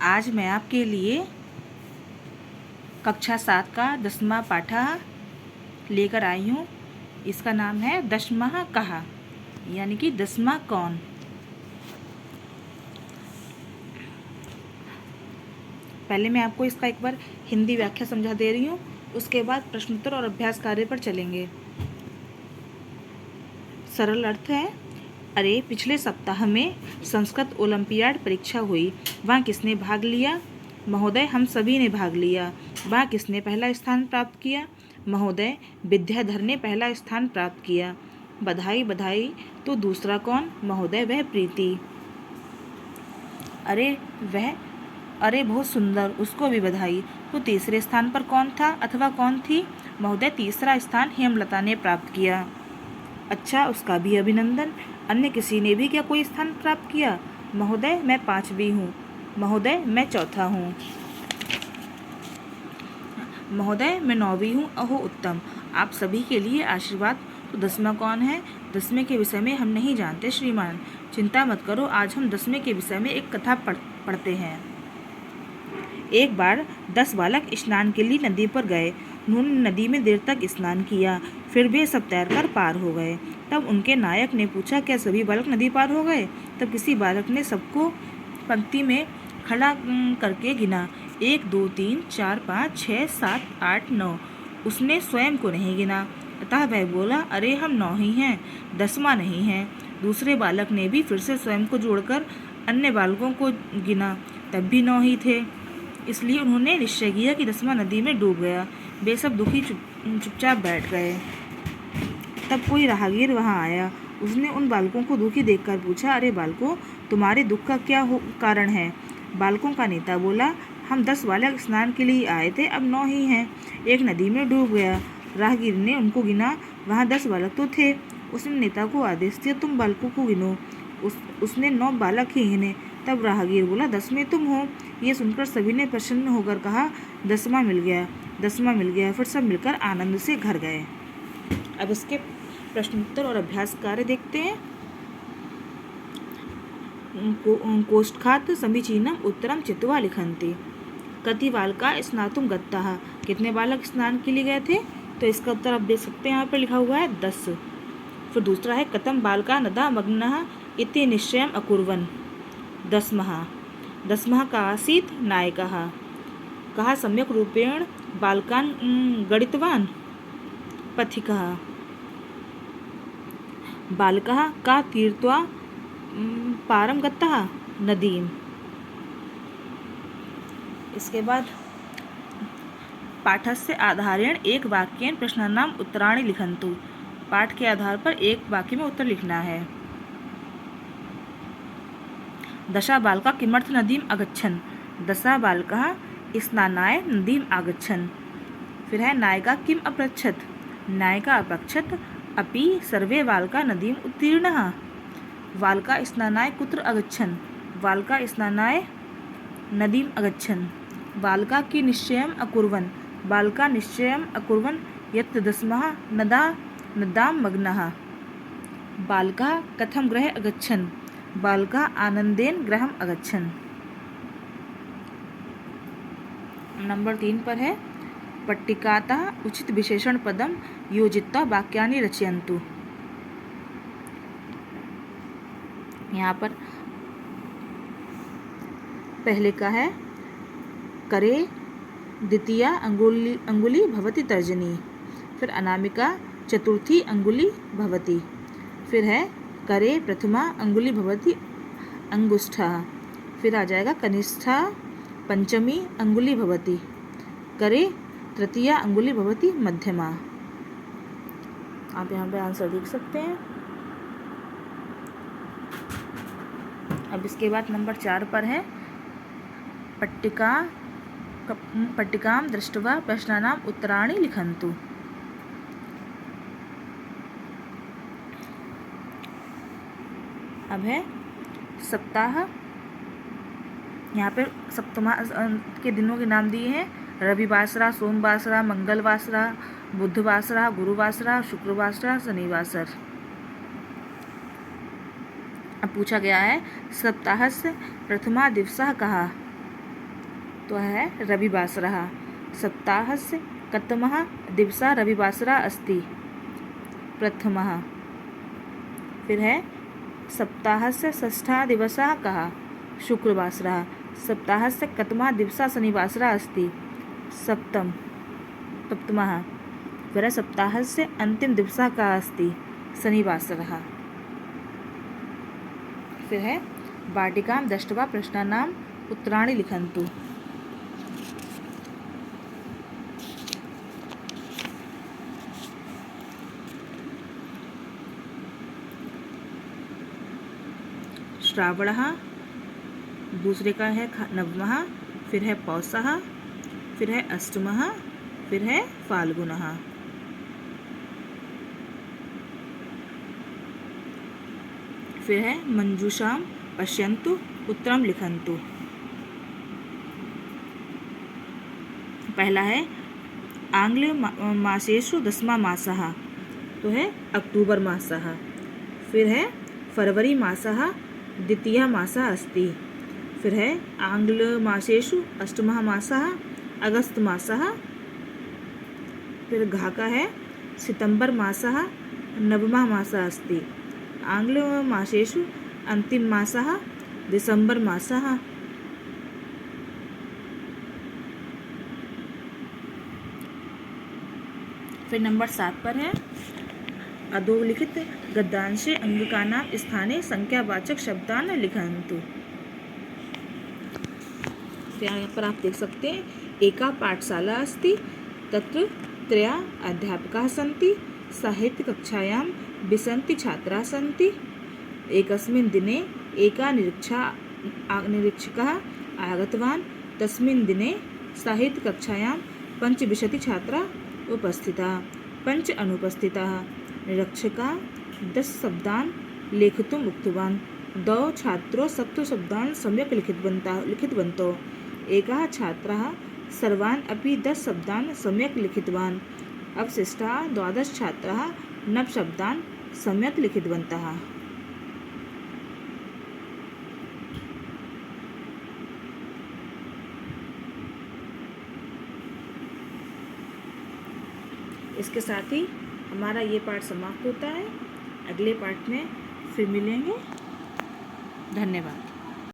आज मैं आपके लिए कक्षा 7 का 10वां पाठा लेकर आई हूँ। इसका नाम है दशमः कहा, यानी कि 10वां कौन। पहले मैं आपको इसका एक बार हिंदी व्याख्या समझा दे रही हूँ, उसके बाद प्रश्नोत्तर और अभ्यास कार्य पर चलेंगे। सरल अर्थ है, अरे पिछले सप्ताह में संस्कृत ओलंपियाड परीक्षा हुई, वहाँ किसने भाग लिया? महोदय, हम सभी ने भाग लिया। वहाँ किसने पहला स्थान प्राप्त किया? महोदय, विद्याधर ने पहला स्थान प्राप्त किया। बधाई बधाई, तो दूसरा कौन? महोदय, वह प्रीति। अरे बहुत सुंदर, उसको भी बधाई। तो तीसरे स्थान पर कौन था अथवा कौन थी? महोदय, तीसरा स्थान हेमलता ने प्राप्त किया। अच्छा, उसका भी अभिनंदन। अन्य किसी ने भी क्या कोई स्थान प्राप्त किया? महोदय, मैं 5वीं हूँ। महोदय, मैं 4था हूँ। महोदय, मैं 9वीं हूँ। अहो उत्तम, आप सभी के लिए आशीर्वाद। तो 10वां कौन है? 10वें के विषय में हम नहीं जानते श्रीमान। चिंता मत करो, आज हम 10वें के विषय में एक कथा पढ़ते हैं। एक बार 10 बालक स्नान के लिए नदी पर गए। उन्होंने नदी में देर तक स्नान किया, फिर वे सब तैरकर पार हो गए। तब उनके नायक ने पूछा, क्या सभी बालक नदी पार हो गए? तब किसी बालक ने सबको पंक्ति में खड़ा करके गिना, 1 2 3 4 5 6 7 8 9। उसने स्वयं को नहीं गिना, अतः वह बोला, अरे हम 9 ही हैं, 10वां नहीं है। दूसरे बालक ने भी फिर से स्वयं को जोड़कर अन्य बालकों को गिना, तब भी 9 ही थे। इसलिए उन्होंने निश्चय किया कि 10वां नदी में डूब गया। वे सब दुखी चुपचाप बैठ गए। तब कोई राहगीर वहां आया। उसने उन बालकों को दुखी देखकर पूछा, अरे बालकों, तुम्हारे दुख का क्या कारण है? बालकों का नेता बोला, हम 10 बालक स्नान के लिए आए थे, अब 9 ही हैं। एक नदी में डूब गया। राहगीर ने उनको गिना, वहाँ 10 बालक तो थे। उसने नेता को आदेश दिया, तुम बालकों को गिनो। उसने 9 बालक ही गिने। तब राहगीर बोला, 10वें तुम हो। ये सुनकर सभी ने प्रसन्न होकर कहा, 10वां मिल गया, 10वां मिल गया। फिर सब मिलकर आनंद से घर गए। अब इसके प्रश्नोत्तर और अभ्यास कार्य देखते हैं। कोष्ठकात् समीचीनम उत्तरम चित्वा लिखन्ति। कति बालका स्नातुं गताः। कितने बालक स्नान के लिए गए थे? तो इसका उत्तर आप देख सकते हैं, यहाँ पर लिखा हुआ है 10। फिर दूसरा है, कथम बालका नदा मग्नः इति निश्चयम् अकुर्वन्। 10वां का आसीत् नायकः। कः सम्यक् रूपेण बालकान् गणितवान्? पथिकः। बालकः का तीर्त्वा पारं गतः? नदीम्। इसके बाद पाठस्य आधारेण एक वाक्येन प्रश्नानाम् उत्तराणि लिखन्तु। पाठ के आधार पर एक वाक्य में उत्तर लिखना है। 10 बालका किमर्थ नदीम् अगच्छन्? 10 बालकाः स्नानाय नदीम् आगच्छन्। फिर है, नायिका किम अपृच्छत्? नायिका अपृच्छत्, अपि सर्वे बालका नदीम् उत्तीर्णाः? बालका स्नानाय कुत्र अगच्छन्? बालका स्नानाय नदीम् अगच्छन्। बालका की निश्चयम् अकुर्वन्? बालका निश्चयम् अकुर्वन् यत् 10वाः नदां मग्नः। बालका कथं गृहे अगच्छन्? बालका आनंदेन गृहम् अगच्छन्। नंबर 3 पर है, पट्टिकातः उचित विशेषण पदम योजित्वा वाक्यानि रचयन्तु। यहाँ पर पहले का है, करे द्वितीया अंगुली भवति तर्जनी। फिर अनामिका चतुर्थी अंगुली भवति। फिर है, करे प्रथमा अंगुली भवति अंगुष्ठा। फिर आ जाएगा, कनिष्ठा पंचमी अंगुली भवति। करे तृतीया अंगुली भवति मध्यमा। आप यहाँ पे आंसर देख सकते हैं। अब इसके बाद नंबर 4 पर है, पट्टिकां दृष्ट्वा प्रश्नानाम् उत्तराणि लिखन्तु। अब है सप्ताह। यहाँ पर सप्तमा के दिनों के नाम दिए हैं, रविवासरा, सोमवासरा, मंगलवासरा, बुधवासरा, गुरुवासरा, शुक्रवासरा, शनिवासर। अब पूछा गया है, सप्ताहस्य प्रथमा दिवसः कः? तो है रविवासरः। सप्ताहस्य कतमः दिवसः रविवासरः अस्ति? प्रथमः। फिर है सप्ताहस्य षष्ठः दिवसः कः? शुक्रवासरः। सप्ताहस्य कतमः दिवसः शनिवासरः अस्ति? सप्तमः। फिर सप्ताहस्य अन्तिम दिवसः कः अस्ति? शनिवासरः। फिर है वाटिकां दृष्ट्वा प्रश्नानाम् उत्तराणि लिखन्तु। श्रावणः, दूसरे का है नवमः, फिर है पौषः, फिर है अष्टमः, फिर है फाल्गुनः। फिर है मंजूषां पश्यन्तु उत्तरं लिखन्तु। पहला है आंग्ल मासेषु दशमा मासः, तो है अक्टूबर मासः। फिर है फरवरी मासः द्वितीयः मासः अस्ति। फिर है आंग्ल मासेषु अष्टमः मासः अगस्त मासः। फिर घा का है सितंबर मासः नवमः मासः अस्ति। आंग्ल मासेषु अंतिम मासः दिसंबर मासः। फिर नंबर 7 पर है अधोलिखित गद्यांशे अंगिकानां स्थाने संख्यावाचक शब्दान् लिखन्तु। यहाँ पर आप देख सकते हैं एका पाठशाला अस्ति, तत्र त्रयः अध्यापकाः सन्ति, साहित्यकक्षायां विंशतिः छात्राः सन्ति। एकस्मिन् दिने एका निरीक्षकः आगतवान्। तस्मिन् दिने साहित्यकक्षायां 25 छात्राः उपस्थिताः, 5 अनुपस्थिताः। निरीक्षकः 10 शब्दान् लेखितुम् उक्तवान्। 2 छात्रौ 7 शब्दान् सम्यक् लिखितवन्तौ। एकः छात्रः सर्वान् अपि 10 शब्दान् सम्यक् लिखितवान्। अवशिष्टाः 12 छात्राः 9 शब्दान् सम्यक् लिखितवन्तः। इसके साथ ही हमारा ये पाठ समाप्त होता है। अगले पाठ में फिर मिलेंगे। धन्यवाद।